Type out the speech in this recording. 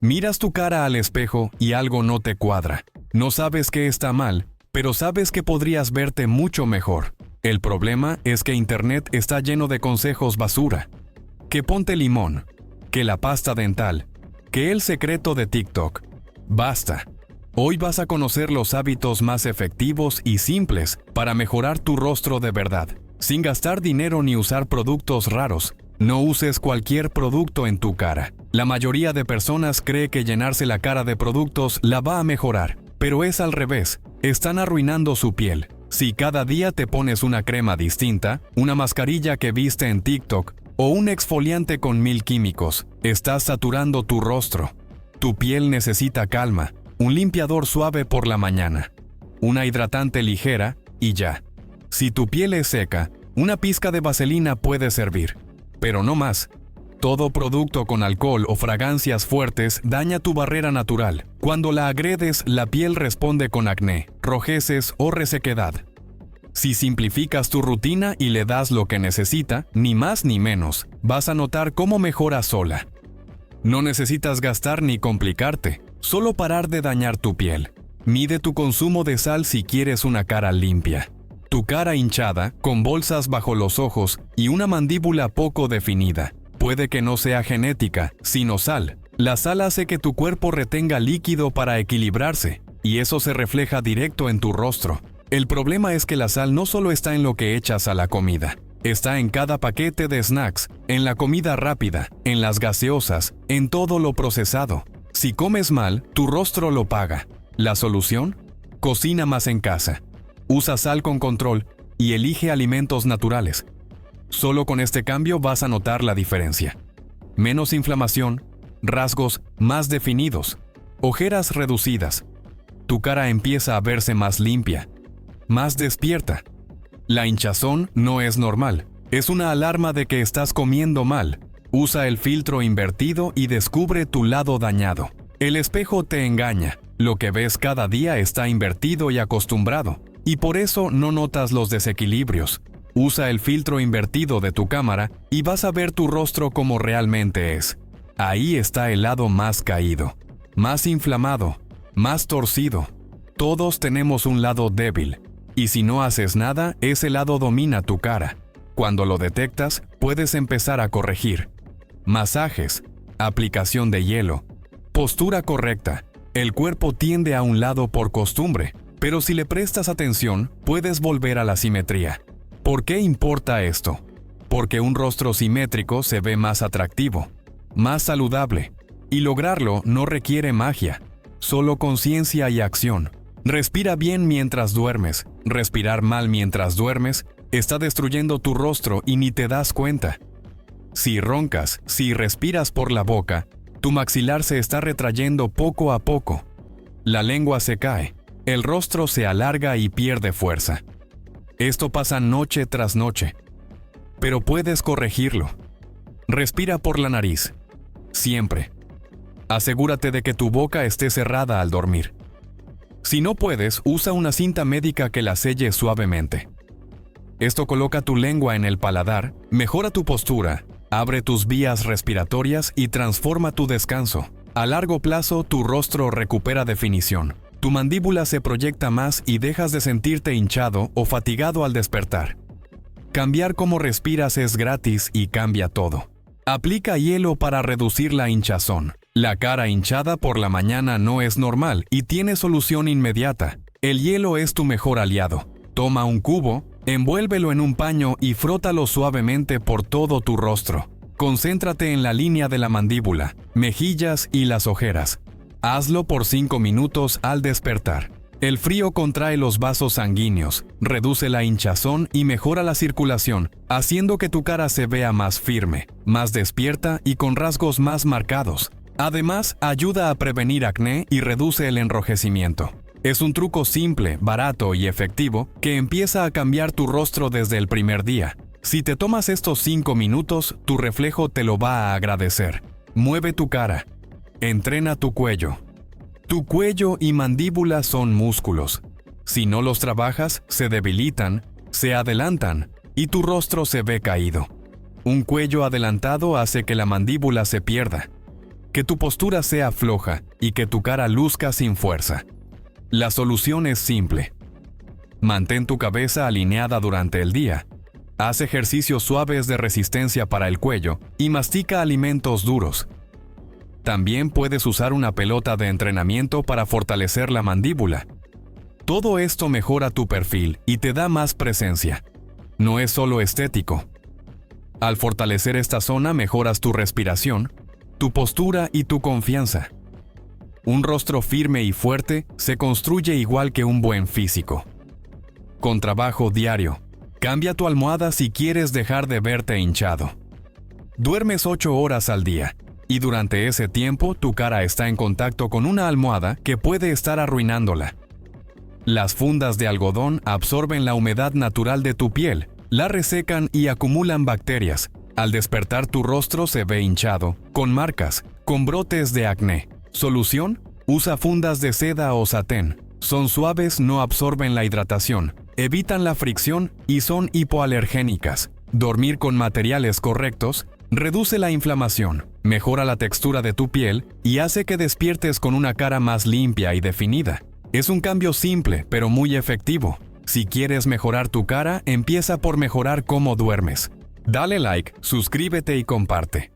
Miras tu cara al espejo y algo no te cuadra. No sabes qué está mal, pero sabes que podrías verte mucho mejor. El problema es que Internet está lleno de consejos basura. Que ponte limón, que la pasta dental, que el secreto de TikTok. Basta. Hoy vas a conocer los hábitos más efectivos y simples para mejorar tu rostro de verdad, sin gastar dinero ni usar productos raros. No uses cualquier producto en tu cara. La mayoría de personas cree que llenarse la cara de productos la va a mejorar, pero es al revés. Están arruinando su piel. Si cada día te pones una crema distinta, una mascarilla que viste en TikTok o un exfoliante con 1000 químicos, estás saturando tu rostro. Tu piel necesita calma, un limpiador suave por la mañana, una hidratante ligera y ya. Si tu piel es seca, una pizca de vaselina puede servir, pero no más. Todo producto con alcohol o fragancias fuertes daña tu barrera natural. Cuando la agredes, la piel responde con acné, rojeces o resequedad. Si simplificas tu rutina y le das lo que necesita, ni más ni menos, vas a notar cómo mejora sola. No necesitas gastar ni complicarte, solo parar de dañar tu piel. Mide tu consumo de sal si quieres una cara limpia. Tu cara hinchada, con bolsas bajo los ojos y una mandíbula poco definida. Puede que no sea genética, sino sal. La sal hace que tu cuerpo retenga líquido para equilibrarse, y eso se refleja directo en tu rostro. El problema es que la sal no solo está en lo que echas a la comida. Está en cada paquete de snacks, en la comida rápida, en las gaseosas, en todo lo procesado. Si comes mal, tu rostro lo paga. ¿La solución? Cocina más en casa. Usa sal con control y elige alimentos naturales. Solo con este cambio vas a notar la diferencia. Menos inflamación, rasgos más definidos, ojeras reducidas. Tu cara empieza a verse más limpia, más despierta. La hinchazón no es normal, es una alarma de que estás comiendo mal. Usa el filtro invertido y descubre tu lado dañado. El espejo te engaña, lo que ves cada día está invertido y acostumbrado, y por eso no notas los desequilibrios. Usa el filtro invertido de tu cámara y vas a ver tu rostro como realmente es. Ahí está el lado más caído, más inflamado, más torcido. Todos tenemos un lado débil, y si no haces nada, ese lado domina tu cara. Cuando lo detectas, puedes empezar a corregir. Masajes, aplicación de hielo, postura correcta. El cuerpo tiende a un lado por costumbre, pero si le prestas atención, puedes volver a la simetría. ¿Por qué importa esto? Porque un rostro simétrico se ve más atractivo, más saludable, y lograrlo no requiere magia, solo conciencia y acción. Respira bien mientras duermes. Respirar mal mientras duermes está destruyendo tu rostro y ni te das cuenta. Si roncas, si respiras por la boca, tu maxilar se está retrayendo poco a poco. La lengua se cae, el rostro se alarga y pierde fuerza. Esto pasa noche tras noche, pero puedes corregirlo. Respira por la nariz, siempre. Asegúrate de que tu boca esté cerrada al dormir. Si no puedes, usa una cinta médica que la selle suavemente. Esto coloca tu lengua en el paladar, mejora tu postura, abre tus vías respiratorias y transforma tu descanso. A largo plazo, tu rostro recupera definición. Tu mandíbula se proyecta más y dejas de sentirte hinchado o fatigado al despertar. Cambiar cómo respiras es gratis y cambia todo. Aplica hielo para reducir la hinchazón. La cara hinchada por la mañana no es normal y tiene solución inmediata. El hielo es tu mejor aliado. Toma un cubo, envuélvelo en un paño y frótalo suavemente por todo tu rostro. Concéntrate en la línea de la mandíbula, mejillas y las ojeras. Hazlo por 5 minutos al despertar. El frío contrae los vasos sanguíneos, reduce la hinchazón y mejora la circulación, haciendo que tu cara se vea más firme, más despierta y con rasgos más marcados. Además, ayuda a prevenir acné y reduce el enrojecimiento. Es un truco simple, barato y efectivo que empieza a cambiar tu rostro desde el primer día. Si te tomas estos 5 minutos, tu reflejo te lo va a agradecer. Mueve tu cara. Entrena tu cuello. Tu cuello y mandíbula son músculos. Si no los trabajas, se debilitan, se adelantan y tu rostro se ve caído. Un cuello adelantado hace que la mandíbula se pierda, que tu postura sea floja y que tu cara luzca sin fuerza. La solución es simple. Mantén tu cabeza alineada durante el día. Haz ejercicios suaves de resistencia para el cuello y mastica alimentos duros. También puedes usar una pelota de entrenamiento para fortalecer la mandíbula. Todo esto mejora tu perfil y te da más presencia. No es solo estético. Al fortalecer esta zona mejoras tu respiración, tu postura y tu confianza. Un rostro firme y fuerte se construye igual que un buen físico. Con trabajo diario, cambia tu almohada si quieres dejar de verte hinchado. Duermes 8 horas al día, y durante ese tiempo tu cara está en contacto con una almohada que puede estar arruinándola. Las fundas de algodón absorben la humedad natural de tu piel, la resecan y acumulan bacterias. Al despertar tu rostro se ve hinchado, con marcas, con brotes de acné. ¿Solución? Usa fundas de seda o satén. Son suaves, no absorben la hidratación, evitan la fricción y son hipoalergénicas. Dormir con materiales correctos reduce la inflamación, mejora la textura de tu piel y hace que despiertes con una cara más limpia y definida. Es un cambio simple, pero muy efectivo. Si quieres mejorar tu cara, empieza por mejorar cómo duermes. Dale like, suscríbete y comparte.